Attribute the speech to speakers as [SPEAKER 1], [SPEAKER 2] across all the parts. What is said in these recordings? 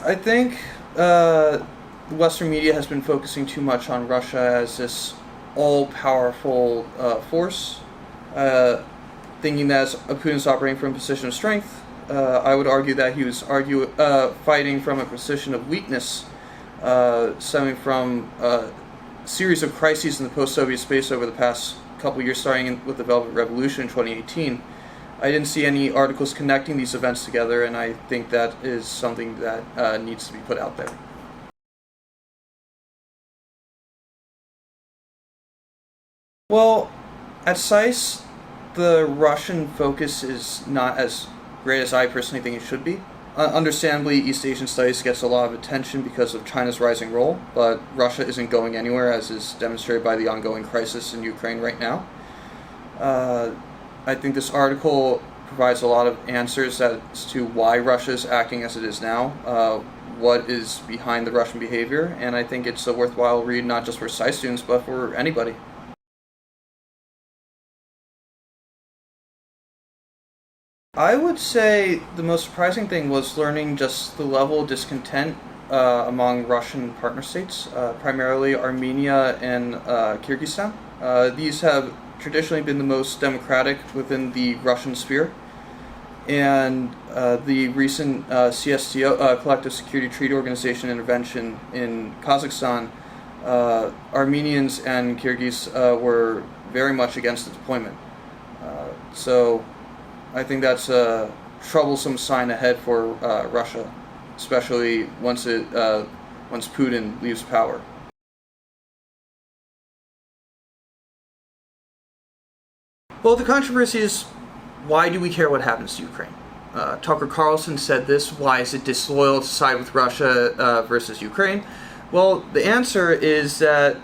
[SPEAKER 1] I think Western media has been focusing too much on Russia as this all-powerful force, thinking that Putin's operating from a position of strength. I would argue that he was fighting from a position of weakness, stemming from a series of crises in the post-Soviet space over the past couple years, starting with the Velvet Revolution in 2018. I didn't see any articles connecting these events together, and I think that is something that needs to be put out there. Well, at SICE, the Russian focus is not as great as I personally think it should be. Understandably, East Asian studies gets a lot of attention because of China's rising role, but Russia isn't going anywhere, as is demonstrated by the ongoing crisis in Ukraine right now. I think this article provides a lot of answers as to why Russia is acting as it is now, what is behind the Russian behavior, and I think it's a worthwhile read not just for SciSci students, but for anybody. I would say the most surprising thing was learning just the level of discontent among Russian partner states, primarily Armenia and Kyrgyzstan. These have traditionally been the most democratic within the Russian sphere, and the recent CSTO, Collective Security Treaty Organization intervention in Kazakhstan, Armenians and Kyrgyz were very much against the deployment. So I think that's a troublesome sign ahead for Russia, especially once Putin leaves power. Well, the controversy is, why do we care what happens to Ukraine? Tucker Carlson said this: why is it disloyal to side with Russia versus Ukraine? Well, the answer is that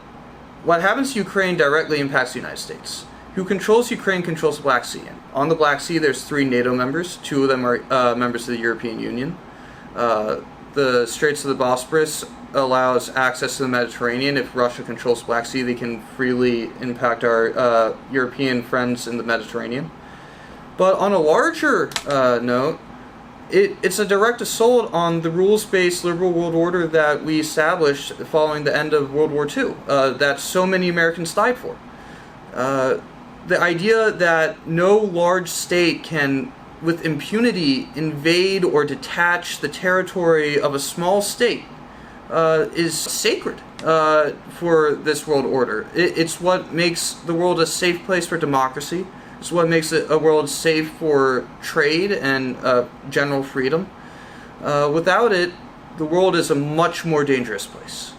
[SPEAKER 1] what happens to Ukraine directly impacts the United States. Who controls Ukraine controls the Black Sea. On the Black Sea, there's 3 NATO members. 2 of them are members of the European Union. The Straits of the Bosporus allows access to the Mediterranean. If Russia controls the Black Sea, they can freely impact our European friends in the Mediterranean. But on a larger note, it's a direct assault on the rules-based liberal world order that we established following the end of World War II, that so many Americans died for. The idea that no large state can, with impunity, invade or detach the territory of a small state is sacred for this world order. It's what makes the world a safe place for democracy. It's what makes it a world safe for trade and general freedom. Without it, the world is a much more dangerous place.